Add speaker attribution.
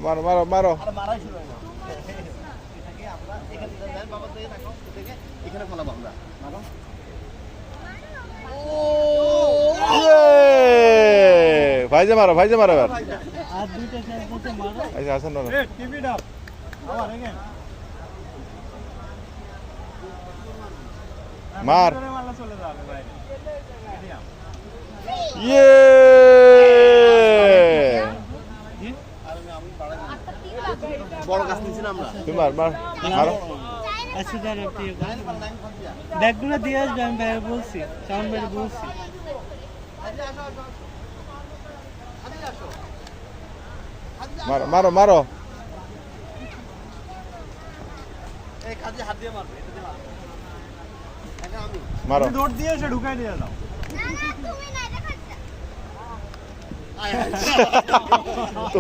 Speaker 1: মারো মারো মারো।
Speaker 2: আর মারাই শুরু হয় না। এটাকে আমরা এখানে যাই বাবা থেকে রাখো থেকে এখানে ফলাবো আমরা। মারো।
Speaker 1: ভাইজে মারো ভাইজে মারো এবার।
Speaker 3: আর দুইটা চারটা মারো।
Speaker 1: আচ্ছা আসেন না।
Speaker 2: টিভি ডাব। আবার এখানে।
Speaker 1: মার।
Speaker 2: মারলা চলে যাবে বাইরে।
Speaker 1: ইয়ে
Speaker 2: বড় গাছ নিছি না আমরা।
Speaker 1: তুমি মার মার মারো।
Speaker 3: আচ্ছা দাঁড়াও ঠিক আছে। ব্যাগগুলো দিয়ে আসবে আমি বাইরে বলছি সাউন্ড বাইরে বলছি।
Speaker 1: মারো মারো মারো।
Speaker 2: এই কাজে হাত দিয়ে মারবে, এটা দিয়ে মারবে। এটা আমি।
Speaker 1: মারো।
Speaker 2: দৌড় দিয়ে এসে ঢুকাই দিয়ে দাও।
Speaker 4: তুমি না এটা খাচ্ছ।
Speaker 1: তো